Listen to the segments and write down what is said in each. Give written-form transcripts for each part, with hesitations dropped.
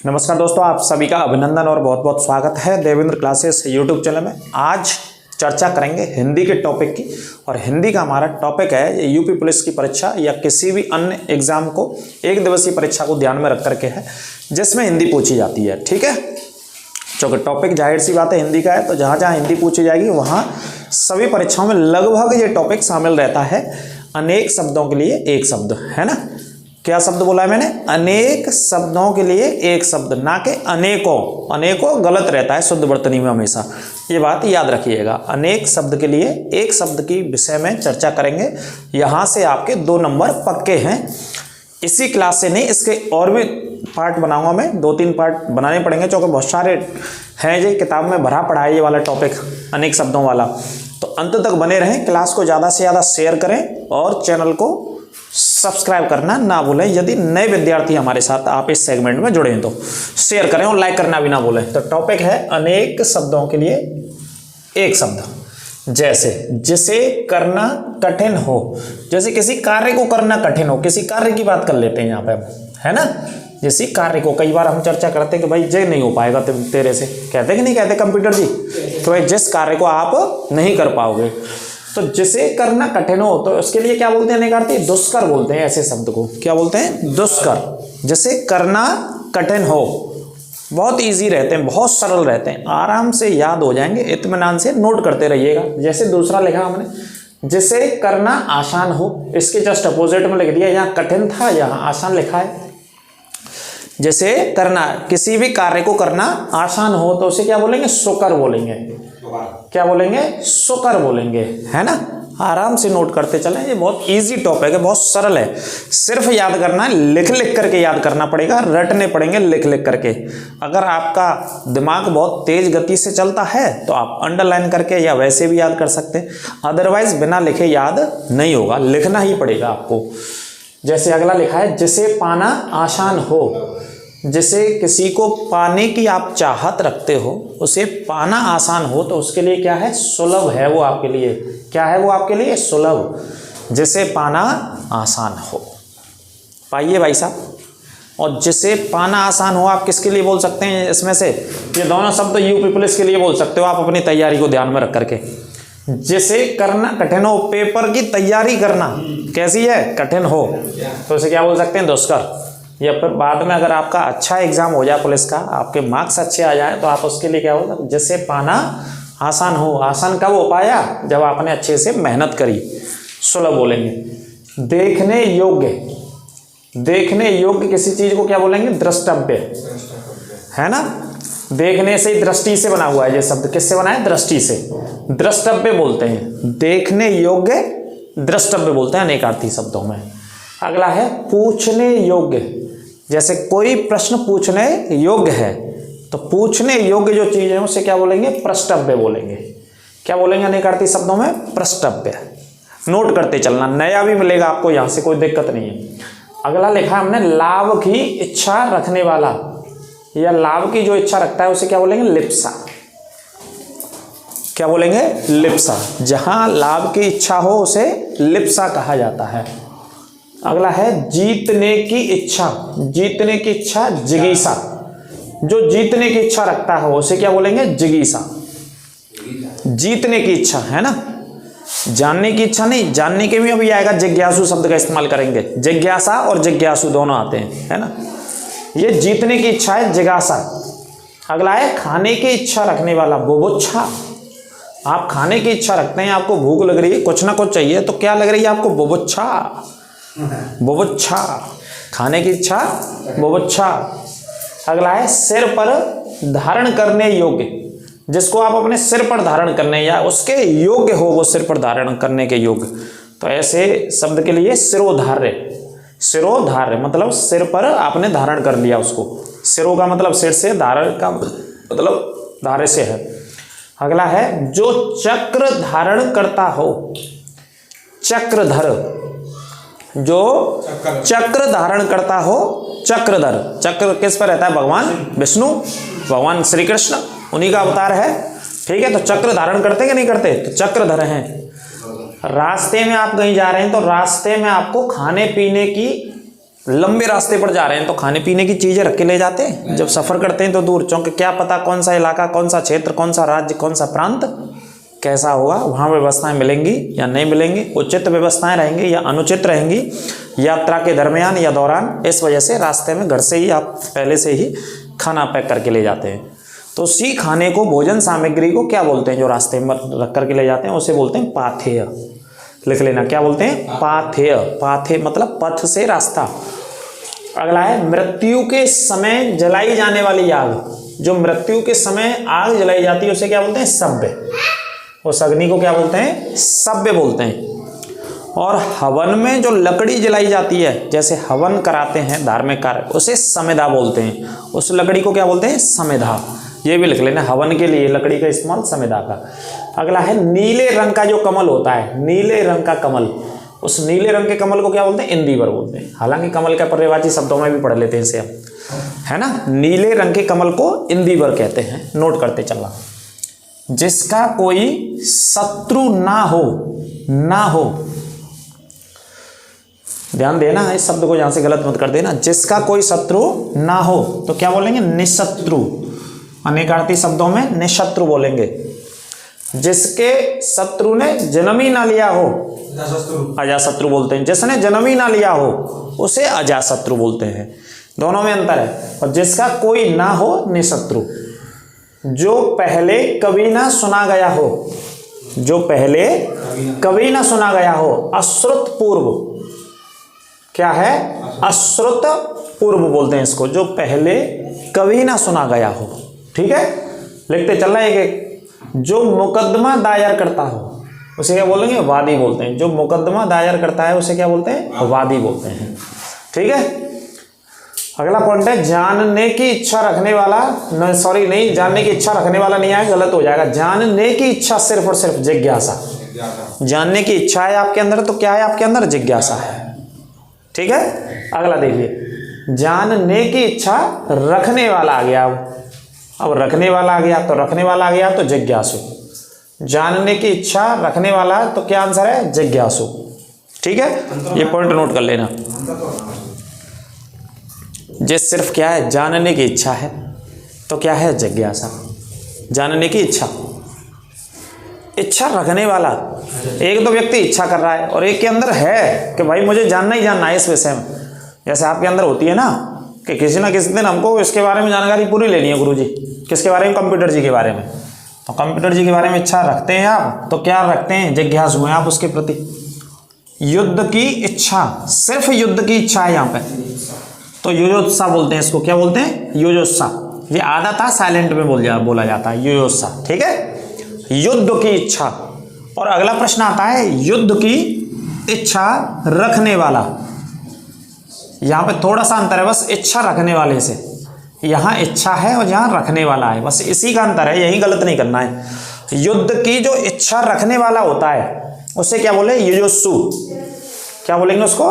नमस्कार दोस्तों, आप सभी का अभिनंदन और बहुत बहुत स्वागत है देवेंद्र क्लासेस यूट्यूब चैनल में। आज चर्चा करेंगे हिंदी के टॉपिक की। और हिंदी का हमारा टॉपिक है यूपी पुलिस की परीक्षा या किसी भी अन्य एग्जाम को, एक दिवसीय परीक्षा को ध्यान में रख करके है जिसमें हिंदी पूछी जाती है। ठीक है, क्योंकि टॉपिक जाहिर सी बात है हिंदी का है, तो जहाँ जहाँ हिंदी पूछी जाएगी वहाँ सभी परीक्षाओं में लगभग ये टॉपिक शामिल रहता है। अनेक शब्दों के लिए एक शब्द, है ना। क्या शब्द बोला है मैंने? अनेक शब्दों के लिए एक शब्द, ना कि अनेकों। अनेकों गलत रहता है शुद्ध वर्तनी में हमेशा, ये बात याद रखिएगा। अनेक शब्द के लिए एक शब्द की विषय में चर्चा करेंगे। यहाँ से आपके 2 नंबर पक्के हैं। इसी क्लास से नहीं, इसके और भी पार्ट बनाऊंगा मैं, 2-3 पार्ट बनाने पड़ेंगे क्योंकि बहुत सारे हैं। ये किताब में भरा पड़ा है ये वाला टॉपिक, अनेक शब्दों वाला। तो अंत तक बने रहें, क्लास को ज़्यादा से ज़्यादा शेयर करें और चैनल को सब्सक्राइब करना ना भूलें। यदि नए विद्यार्थी हमारे साथ आप इस सेगमेंट में जुड़े हैं तो शेयर करें और लाइक करना भी ना भूलें। तो टॉपिक है अनेक शब्दों के लिए एक शब्द। जैसे जिसे करना कठिन हो, जैसे किसी कार्य को करना कठिन हो, किसी कार्य की बात कर लेते हैं यहाँ पे हम, है ना। जैसे कार्य को कई बार हम चर्चा करते हैं कि भाई ये नहीं हो पाएगा तेरे से, कहते कि नहीं कहते कंप्यूटर जी, तो भाई जिस कार्य को आप नहीं कर पाओगे, तो जिसे करना कठिन हो तो उसके लिए क्या बोलते हैं अनेकार्थी? दुष्कर बोलते हैं। ऐसे शब्द को क्या बोलते हैं? दुष्कर। जिसे करना कठिन हो, बहुत इजी रहते हैं, बहुत सरल रहते हैं, आराम से याद हो जाएंगे। इत्मीनान से नोट करते रहिएगा। जैसे दूसरा लिखा हमने, जिसे करना आसान हो, इसके जस्ट अपोजिट में लिख दिया। यहाँ कठिन था, यहाँ आसान लिखा है। जैसे करना, किसी भी कार्य को करना आसान हो तो उसे क्या बोलेंगे? सुकर बोलेंगे। क्या बोलेंगे? सुकर बोलेंगे, है ना। आराम से नोट करते चलें। ये बहुत इजी टॉपिक है, बहुत सरल है। सिर्फ याद करना है, लिख लिख करके याद करना पड़ेगा, रटने पड़ेंगे लिख लिख करके। अगर आपका दिमाग बहुत तेज गति से चलता है तो आप अंडरलाइन करके या वैसे भी याद कर सकते हैं, अदरवाइज बिना लिखे याद नहीं होगा, लिखना ही पड़ेगा आपको। जैसे अगला लिखा है, जिसे पाना आसान हो। जिसे किसी को पाने की आप चाहत रखते हो, उसे पाना आसान हो तो उसके लिए क्या है? सुलभ है वो आपके लिए। क्या है वो आपके लिए? सुलभ। जिसे पाना आसान हो, पाइए भाई साहब। और जिसे पाना आसान हो आप किसके लिए बोल सकते हैं? इसमें से ये दोनों शब्द यूपी पुलिस के लिए बोल सकते हो आप, अपनी तैयारी को ध्यान में रख करके। जिसे करना कठिन हो, पेपर की तैयारी करना कैसी है? कठिन हो, तो उसे क्या बोल सकते हैं? दुष्कर। या फिर बाद में अगर आपका अच्छा एग्जाम हो जाए पुलिस का, आपके मार्क्स अच्छे आ जाए, तो आप उसके लिए क्या होगा? जिसे पाना आसान हो। आसान कब हो पाया? जब आपने अच्छे से मेहनत करी। सुलभ बोलेंगे। देखने योग्य, देखने योग्य किसी चीज को क्या बोलेंगे? द्रष्टव्य, है ना। देखने से, दृष्टि से बना हुआ है ये शब्द। किससे बना है? दृष्टि से। द्रष्टव्य बोलते हैं, देखने योग्य द्रष्टव्य बोलते हैं अनेकार्थी शब्दों में। अगला है पूछने योग्य। जैसे कोई प्रश्न पूछने योग्य है, तो पूछने योग्य जो चीज है उसे क्या बोलेंगे? प्रष्टव्य बोलेंगे। क्या बोलेंगे अनेकार्थी शब्दों में? प्रष्टव्य। नोट करते चलना, नया भी मिलेगा आपको, यहां से कोई दिक्कत नहीं है। अगला लिखा हमने, लाभ की इच्छा रखने वाला, या लाभ की जो इच्छा रखता है उसे क्या बोलेंगे? लिप्सा। क्या बोलेंगे? लिप्सा। जहां लाभ की इच्छा हो उसे लिप्सा कहा जाता है। अगला है जीतने की इच्छा। जीतने की इच्छा, जिगीसा। जो जीतने की इच्छा रखता है उसे क्या बोलेंगे? जिगीसा। जीतने की इच्छा, है ना। जानने की इच्छा नहीं, जानने के भी अभी आएगा, जिज्ञासु शब्द का इस्तेमाल करेंगे। जिज्ञासा और जिज्ञासु दोनों आते हैं, है ना। ये जीतने की इच्छा है, जिज्ञासा। अगला है खाने की इच्छा रखने वाला, बुभुक्षा। आप खाने की इच्छा रखते हैं, आपको भूख लग रही है, कुछ ना कुछ चाहिए, तो क्या लग रही है आपको? बुभुक्षा। बुभुक्षा, खाने की इच्छा, बुभुक्षा। अगला है सिर पर धारण करने योग्य। जिसको आप अपने सिर पर धारण करने या उसके योग्य हो, वो सिर पर धारण करने के योग्य, तो ऐसे शब्द के लिए सिरोधार्य। सिरोधार्य मतलब सिर पर आपने धारण कर लिया उसको। सिरों का मतलब सिर से, धारण का मतलब धारे से है। अगला है जो चक्र धारण करता हो। चक्रधर, जो चक्र धारण करता हो, चक्रधर। चक्र किस पर रहता है? भगवान विष्णु, भगवान श्री कृष्ण, उन्हीं का अवतार है। ठीक है, तो चक्र धारण करते कि नहीं करते? तो चक्रधर हैं। रास्ते में आप कहीं जा रहे हैं तो रास्ते में आपको खाने पीने की लंबे रास्ते पर जा रहे हैं तो खाने पीने की चीजें रख के ले जाते हैं। जब सफर करते हैं तो दूर, चूंकि क्या पता कौन सा इलाका, कौन सा क्षेत्र, कौन सा राज्य, कौन सा प्रांत कैसा होगा, वहाँ व्यवस्थाएं मिलेंगी या नहीं मिलेंगी, उचित व्यवस्थाएं रहेंगी या अनुचित रहेंगी यात्रा के दरमियान या दौरान। इस वजह से रास्ते में घर से ही आप पहले से ही खाना पैक करके ले जाते हैं। तो उसी खाने को, भोजन सामग्री को क्या बोलते हैं, जो रास्ते में रख करके ले जाते हैं उसे बोलते हैं पाथेय। लिख लेना, क्या बोलते हैं, पाथेय। पाथेय मतलब पथ से रास्ता। अगला है मृत्यु के समय जलाई जाने वाली आग। जो मृत्यु के समय आग जलाई जाती है उसे क्या बोलते हैं, सव्य। उस अग्नि को क्या बोलते हैं, सव्य बोलते हैं। और हवन में जो लकड़ी जलाई जाती है, जैसे हवन कराते हैं धार्मिक कार्य, उसे समेधा बोलते हैं। उस लकड़ी को क्या बोलते हैं, समेधा। ये भी लिख लेना, हवन के लिए लकड़ी का इस्तेमाल समेधा का। अगला है नीले रंग का जो कमल होता है, नीले रंग का कमल, उस नीले रंग के कमल को क्या बोलते हैं, इंदिवर बोलते हैं। हालांकि कमल का पर्यायवाची शब्दों में भी पढ़ लेते हैं इसे हम, है ना। नीले रंग के कमल को इंदिवर कहते हैं, नोट करते चलना। जिसका कोई शत्रु ना हो, ना हो, ध्यान देना इस शब्द को, यहां से गलत मत कर देना। जिसका कोई शत्रु ना हो तो क्या बोलेंगे, निशत्रु। अनेकार्थी शब्दों में निशत्रु बोलेंगे। जिसके शत्रु ने जन्म ही ना लिया हो, अजाशत्रु बोलते हैं। जिसने जन्म ही ना लिया हो उसे अजाशत्रु बोलते हैं। दोनों में अंतर है। और जिसका कोई ना हो, निशत्रु। जो पहले कभी ना सुना गया हो, जो पहले कभी ना सुना गया हो, अश्रुत पूर्व। क्या है, अश्रुत पूर्व बोलते हैं इसको, जो पहले कभी ना सुना गया हो। ठीक है, लिखते चल रहा है एक एक। जो मुकदमा दायर करता हो उसे क्या बोलेंगे, वादी बोलते हैं। जो मुकदमा दायर करता है उसे क्या बोलते हैं, वादी बोलते हैं। ठीक है, अगला पॉइंट है जानने की इच्छा रखने वाला, नहीं जानने की इच्छा रखने वाला नहीं आएगा, गलत हो जाएगा। जानने की इच्छा सिर्फ और सिर्फ जिज्ञासा। जानने की इच्छा है आपके अंदर तो क्या है आपके अंदर, जिज्ञासा है। ठीक है, अगला देखिए, जानने की इच्छा रखने वाला आ गया। अब रखने वाला आ गया तो रखने वाला आ गया तो जिज्ञासु। जानने की इच्छा रखने वाला तो क्या आंसर है, जिज्ञासु। ठीक है, ये पॉइंट नोट कर लेना। जिस सिर्फ क्या है, जानने की इच्छा है तो क्या है, जिज्ञासा। जानने की इच्छा, इच्छा रखने वाला। एक तो व्यक्ति इच्छा कर रहा है और एक के अंदर है कि भाई मुझे जानना ही जानना है इस विषय में। जैसे आपके अंदर होती है ना कि किसी ना किसी दिन हमको इसके बारे में जानकारी पूरी लेनी है गुरुजी। किसके बारे में, कंप्यूटर जी के बारे में। तो कंप्यूटर जी के बारे में इच्छा रखते हैं आप तो क्या रखते हैं, जिज्ञासु हैं आप उसके प्रति। युद्ध की इच्छा, सिर्फ युद्ध की इच्छा है यहाँ पे, तो युयोत्सा बोलते हैं इसको। क्या बोलते हैं, युयोत्सा। ये आधा था साइलेंट में बोला जाता है, युयोत्सा। ठीक है, युद्ध की इच्छा। और अगला प्रश्न आता है युद्ध की इच्छा रखने वाला। यहां पे थोड़ा सा अंतर है बस, इच्छा रखने वाले से। यहां इच्छा है और यहां रखने वाला है, बस इसी का अंतर है, यही गलत नहीं करना है। युद्ध की जो इच्छा रखने वाला होता है उसे क्या बोले, युयोत्सु। क्या बोलेंगे उसको,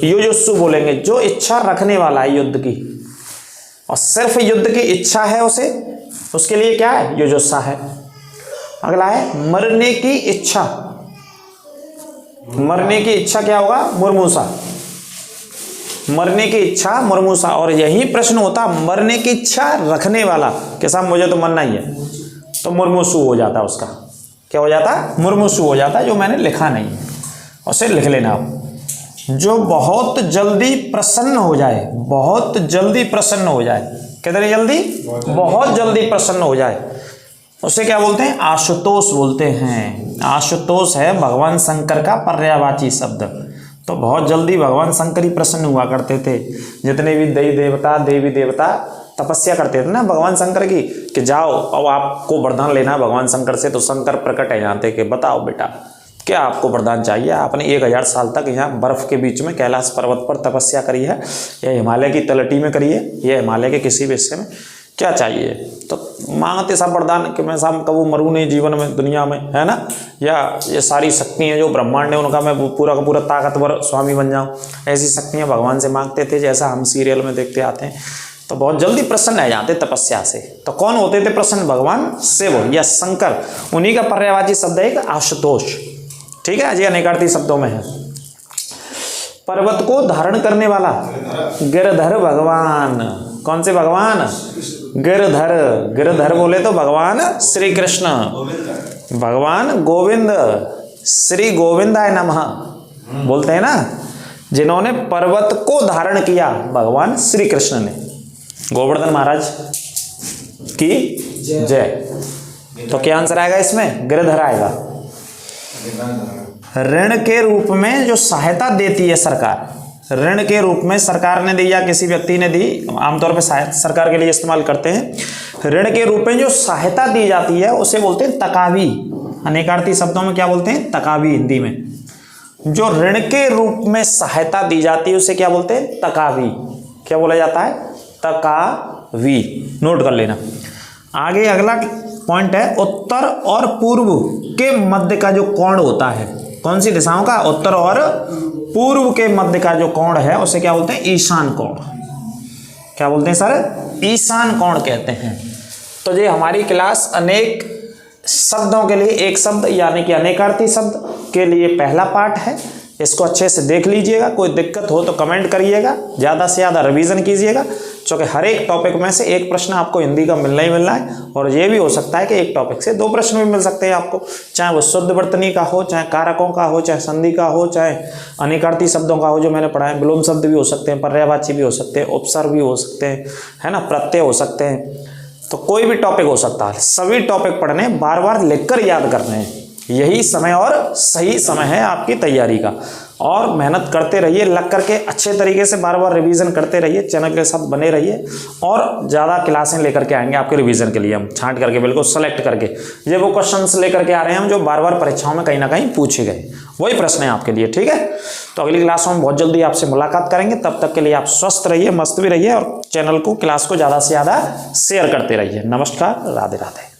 युयोत्सु बोलेंगे, जो इच्छा रखने वाला है युद्ध की। और सिर्फ युद्ध की इच्छा है उसे, उसके लिए क्या है, युयोत्सा है। अगला है मरने की इच्छा। मरने की इच्छा क्या होगा, मुर्मूसा। मरने की इच्छा मुर्मूसा। और यही प्रश्न होता, मरने की इच्छा रखने वाला कि साहब मुझे तो मरना ही है, तो मुर्मूसु हो जाता उसका। क्या हो जाता, मुर्मूसु हो जाता, जो मैंने लिखा नहीं है उसे लिख लेना आप। जो बहुत जल्दी प्रसन्न हो जाए, बहुत जल्दी प्रसन्न हो जाए, कितनी जल्दी, बहुत जल्दी प्रसन्न हो जाए, उसे क्या बोलते हैं, आशुतोष बोलते हैं। आशुतोष है भगवान शंकर का पर्यायवाची शब्द। तो बहुत जल्दी भगवान शंकर ही प्रसन्न हुआ करते थे। जितने भी देवी देवता तपस्या करते थे ना भगवान शंकर की, कि जाओ अब आपको वरदान लेना भगवान शंकर से। तो शंकर प्रकट है यहाँ थे कि बताओ बेटा क्या आपको वरदान चाहिए। आपने 1000 साल तक यहाँ बर्फ के बीच में कैलाश पर्वत पर तपस्या करी है, या हिमालय की तलहटी में करी है, या हिमालय के किसी भी हिस्से में, क्या चाहिए। तो मांगते सब वरदान कि मैं साहब कबू मरूँ नहीं जीवन में, दुनिया में, है ना, या ये सारी शक्तियाँ जो ब्रह्मांड है उनका मैं पूरा का पूरा ताकतवर स्वामी बन जाऊँ। ऐसी शक्तियाँ भगवान से मांगते थे, जैसा हम सीरियल में देखते आते हैं। तो बहुत जल्दी प्रसन्न है जाते तपस्या से। तो कौन होते थे प्रसन्न, भगवान शिव या शंकर। उन्हीं का पर्यायवाची शब्द है आशुतोष। ठीक है जी, अनेकार्थी शब्दों में है। पर्वत को धारण करने वाला, गिरधर भगवान। कौन से भगवान? गिरधर। गिरधर बोले तो भगवान श्री कृष्ण, भगवान गोविंद, श्री गोविंदाय नमः बोलते हैं ना, जिन्होंने पर्वत को धारण किया, भगवान श्री कृष्ण ने। गोवर्धन महाराज की जय। तो क्या आंसर आएगा इसमें? गिरधर आएगा। ऋण के रूप में जो सहायता देती है सरकार, ऋण के रूप में सरकार ने दी या किसी व्यक्ति ने दी, आमतौर पर सरकार के लिए इस्तेमाल करते हैं। ऋण के रूप में जो सहायता दी जाती है उसे बोलते हैं तकावी। अनेकार्थी शब्दों में क्या बोलते हैं? तकावी। हिंदी में जो ऋण के रूप में सहायता दी जाती है उसे क्या बोलते हैं? तकावी। क्या बोला जाता है? तकावी। नोट कर लेना। आगे अगला पॉइंट है, उत्तर और पूर्व के मध्य का जो कोण होता है, कौन सी दिशाओं का? उत्तर और पूर्व के मध्य का जो कोण है उसे क्या बोलते हैं? ईशान कोण। क्या बोलते हैं सर? ईशान कोण कहते हैं। तो ये हमारी क्लास अनेक शब्दों के लिए एक शब्द यानी कि अनेकार्थी शब्द के लिए पहला पार्ट है। इसको अच्छे से देख लीजिएगा, कोई दिक्कत हो तो कमेंट करिएगा, ज़्यादा से ज़्यादा रिवीजन कीजिएगा, क्योंकि हर एक टॉपिक में से एक प्रश्न आपको हिंदी का मिलना ही मिलना है। और ये भी हो सकता है कि एक टॉपिक से 2 प्रश्न भी मिल सकते हैं आपको, चाहे वो शुद्ध वर्तनी का हो, चाहे कारकों का हो, चाहे संधि का हो, चाहे अनेकार्थी शब्दों का हो जो मैंने पढ़ा है। विलोम शब्द भी हो सकते हैं, पर्यायवाची भी हो सकते हैं, उपसर्ग भी हो सकते हैं, है ना, प्रत्यय हो सकते हैं। तो कोई भी टॉपिक हो सकता है। सभी टॉपिक पढ़ने, बार बार लिखकर याद करने हैं। यही समय और सही समय है आपकी तैयारी का। और मेहनत करते रहिए, लग करके अच्छे तरीके से बार बार रिवीजन करते रहिए। चैनल के साथ बने रहिए और ज़्यादा क्लासें लेकर के आएंगे आपके रिवीजन के लिए, हम छांट करके बिल्कुल सेलेक्ट करके। ये वो क्वेश्चंस लेकर के आ रहे हैं हम जो बार बार परीक्षाओं में कहीं ना कहीं पूछे गए, वही प्रश्न है आपके लिए। ठीक है, तो अगली क्लास में हम बहुत जल्दी आपसे मुलाकात करेंगे। तब तक के लिए आप स्वस्थ रहिए, मस्त भी रहिए और चैनल को, क्लास को ज़्यादा से ज़्यादा शेयर करते रहिए। नमस्कार, राधे राधे।